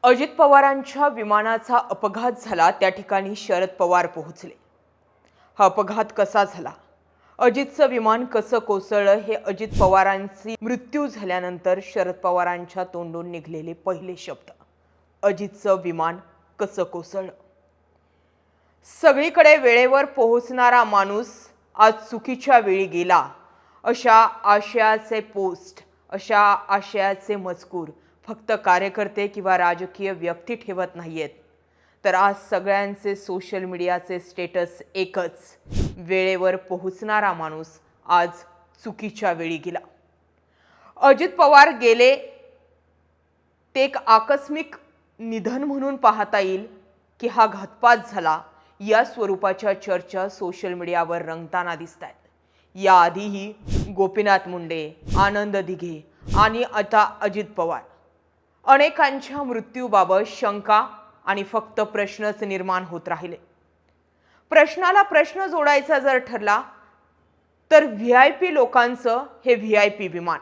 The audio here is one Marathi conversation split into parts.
अजित पवारांच्या विमानाचा अपघात झाला त्या ठिकाणी शरद पवार पोहोचले। हा अपघात कसा झाला, अजितचं विमान कसं कोसळलं, हे अजित पवारांची मृत्यू झाल्यानंतर शरद पवारांच्या तोंडून निघालेले पहिले शब्द। अजितचं विमान कसं कोसळलं। सगळीकडे वेळेवर पोहोचणारा माणूस आज चुकीच्या वेळी गेला, अशा आशयाचे पोस्ट, अशा आशयाचे मजकूर फक्त कार्यकर्ते किंवा राजकीय व्यक्ती ठेवत नाहीयेत, तर आज सगळ्यांचे सोशल मीडियाचे स्टेटस एकच, वेळेवर पोहोचणारा माणूस आज चुकीच्या वेळी गेला। अजित पवार गेले ते एक आकस्मिक निधन म्हणून पाहता येईल की हा घातपात झाला, या स्वरूपाच्या चर्चा सोशल मीडियावर रंगताना दिसतात। याआधीही गोपीनाथ मुंडे, आनंद दिघे आणि आता अजित पवार अनेकांच्या मृत्यूबाबत शंका आणि फक्त प्रश्नच निर्माण होत राहिले। प्रश्नाला प्रश्न जोडायचा जर ठरला तर व्हीआयपी लोकांचं हे व्हीआयपी विमान,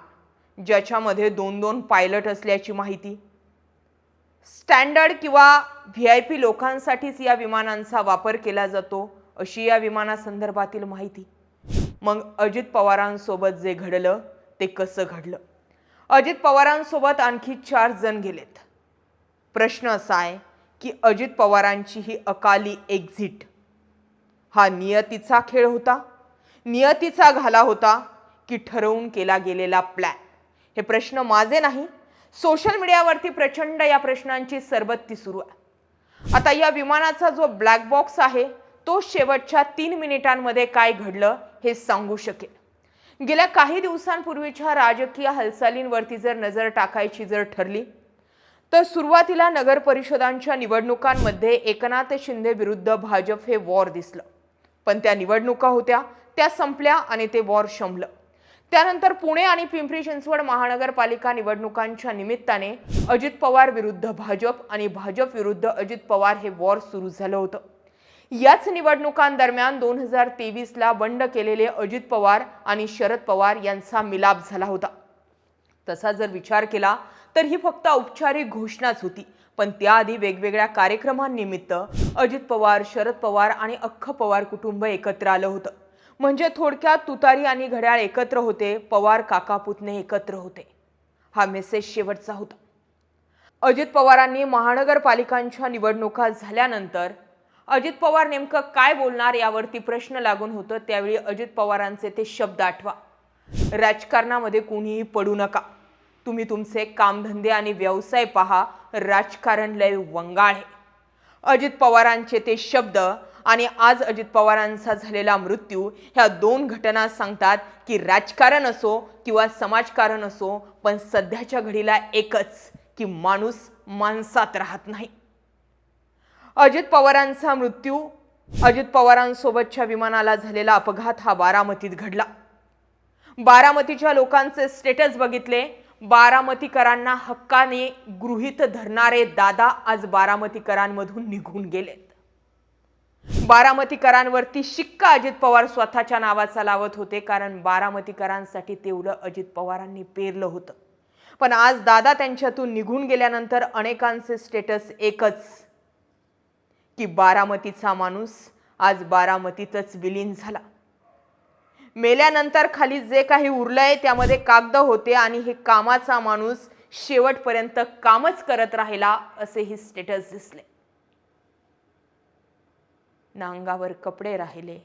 ज्याच्यामध्ये 2-2 पायलट असल्याची माहिती, स्टँडर्ड किंवा व्हीआयपी लोकांसाठीच या विमानांचा वापर केला जातो अशी या विमानासंदर्भातील माहिती। मग अजित पवारांसोबत जे घडलं ते कसं घडलं। अजित पवारांसोबत आणखी 4 जण गेलेत। प्रश्न असा आहे की अजित पवारांची ही अकाली एक्झिट हा नियतीचा खेळ होता, नियतीचा घाला होता की ठरवून केला गेलेला प्लॅन। हे प्रश्न माझे नाही, सोशल मीडियावरती प्रचंड या प्रश्नांची सरबत्ती सुरू आहे। आता या विमानाचा जो ब्लॅक बॉक्स आहे तो शेवटच्या 3 मिनिटांमध्ये काय घडलं हे सांगू शकेल। गेल्या काही दिवसांपूर्वीच्या राजकीय हालचालींवरती जर नजर टाकायची जर ठरली तर सुरुवातीला नगर परिषदांच्या निवडणुकांमध्ये एकनाथ शिंदे विरुद्ध भाजप हे वॉर दिसलं, पण त्या निवडणुका होत्या त्या संपल्या आणि ते वॉर शमलं। त्यानंतर पुणे आणि पिंपरी चिंचवड महानगरपालिका निवडणुकांच्या निमित्ताने अजित पवार विरुद्ध भाजप आणि भाजप विरुद्ध अजित पवार हे वॉर सुरू झालं होतं। याच निवडणुकांदरम्यान 2023ला बंड केलेले अजित पवार आणि शरद पवार यांचा मिलाप झाला होता। तसा जर विचार केला तर ही फक्त औपचारिक घोषणाच होती, पण त्याआधी वेगवेगळ्या कार्यक्रमांनिमित्त अजित पवार, शरद पवार आणि अख्खं पवार कुटुंब एकत्र आलं होतं। म्हणजे थोडक्यात तुतारी आणि घड्याळ एकत्र होते, पवार काका पुतणे एकत्र होते। हा मेसेज शेवटचा होता। अजित पवारांनी महानगरपालिकांच्या निवडणुका झाल्यानंतर अजित पवार नेमकं काय बोलणार यावरती प्रश्न लागून होतं। त्यावेळी अजित पवारांचे ते शब्द आठवा, राजकारणामध्ये कोणीही पडू नका, तुम्ही तुमचे कामधंदे आणि व्यवसाय पहा, राजकारण लय वंगाळ आहे। अजित पवारांचे ते शब्द आणि आज अजित पवारांचा झालेला मृत्यू ह्या 2 घटना सांगतात की राजकारण असो किंवा समाजकारण असो, पण सध्याच्या घडीला एकच की माणूस माणसात राहत नाही। अजित पवारांचा मृत्यू, अजित पवारांसोबतच्या विमानाला झालेला अपघात हा बारामतीत घडला। बारामतीच्या लोकांचे स्टेटस बघितले, बारामतीकरांना हक्काने गृहीत धरणारे दादा आज बारामतीकरांमधून निघून गेलेत। बारामतीकरांवरती शिक्का अजित पवार स्वतःच्या नावाचा लावत होते, कारण बारामतीकरांसाठी तेवढं अजित पवारांनी पेरलं होतं। पण आज दादा त्यांच्यातून निघून गेल्यानंतर अनेकांचे स्टेटस एकच की बारामतीचा माणूस आज बारामतीतच विलीन झाला। मेल्यानंतर खाली जे काही उरलंय त्यामध्ये कागद होते आणि हे कामाचा माणूस शेवटपर्यंत कामच करत राहिला असेही स्टेटस दिसले। ना अंगावर कपडे राहिले,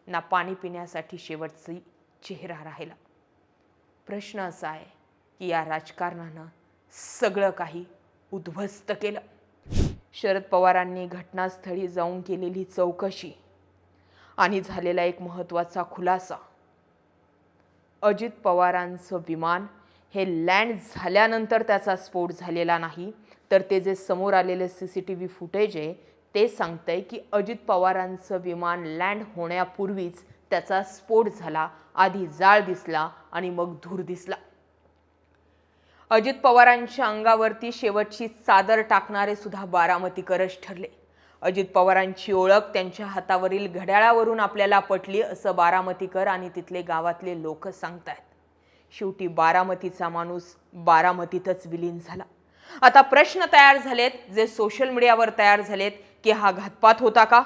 ना पाणी पिण्यासाठी शेवटची चेहरा राहिला। प्रश्न असा आहे की या राजकारणानं सगळं काही उद्ध्वस्त केलं। शरद पवारांनी घटनास्थळी जाऊन केलेली चौकशी आणि झालेला एक महत्त्वाचा खुलासा, अजित पवारांचं विमान हे लँड झाल्यानंतर त्याचा स्फोट झालेला नाही, तर ते जे समोर आलेले CCTV फुटेज आहे ते सांगतंय की अजित पवारांचं विमान लँड होण्यापूर्वीच त्याचा स्फोट झाला। आधी जाळ दिसला आणि मग धूर दिसला। अजित पवारांच्या अंगावरती शेवटची चादर टाकणारे सुद्धा बारामतीकरच ठरले। अजित पवारांची ओळख त्यांच्या हातावरील घड्याळावरून आपल्याला पटली असं बारामतीकर आणि तिथले गावातले लोक सांगतात। शेवटी बारामतीचा माणूस बारामतीतच विलीन झाला। आता प्रश्न तयार झालेत, जे सोशल मीडियावर तयार झालेत, की हा घातपात होता का?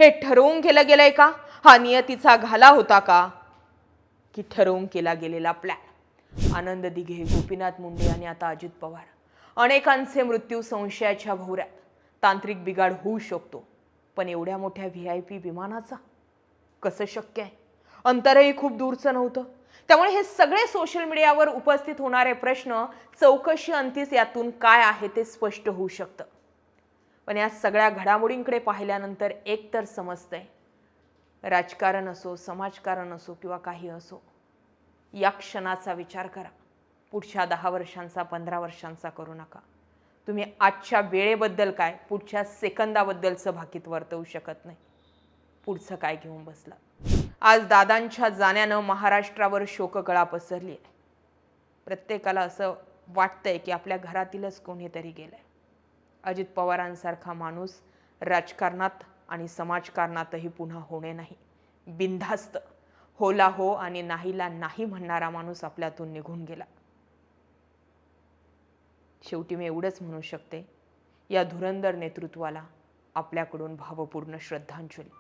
हे ठरवून केलं गेलंय का? हा नियतीचा घाला होता का? की ठरवून केला गेलेला प्लॅन? आनंद दिघे, गोपीनाथ मुंडे आणि आता अजित पवार. अनेकांचे मृत्यू संशयाच्या भोवऱ्यात. तांत्रिक बिघाड होऊ शकतो, पण एवढ्या मोठ्या VIP विमानाचा कसं शक्य आहे? अंतरही खूप दूरचं नव्हतं. त्यामुळे हे सगळे सोशल मीडियावर उपस्थित होणारे प्रश्न, चौकशी अंतीस यातून काय आहे ते स्पष्ट होऊ शकतं. पण या सगळ्या घडामोडींकडे पाहिल्यानंतर एक तर समजतंय, राजकारण असो, समाजकारण असो किंवा काही असो, या क्षणाचा विचार करा. पुढच्या 10 वर्षांचा, 15 वर्षांचा करू नका. तुम्ही आजच्या वेळेबद्दल काय, पुढच्या सेकंदाबद्दलचं भाकीत वर्तवू शकत नाही. पुढचं काय घेऊन बसला. आज दादांच्या जाण्यानं महाराष्ट्रावर शोककळा पसरली आहे. प्रत्येकाला असं वाटतंय की आपल्या घरातीलच कोणीतरी गेलंय. अजित पवारांसारखा माणूस राजकारणात आणि समाजकारणातही पुन्हा होणे नाही. बिनधास्त होला हो आणि नाहीला नाही म्हणणारा माणूस आपल्यातून निघून गेला. शेवटी मी एवढंच म्हणू शकते, या धुरंधर नेतृत्वाला आपल्याकडून भावपूर्ण श्रद्धांजली.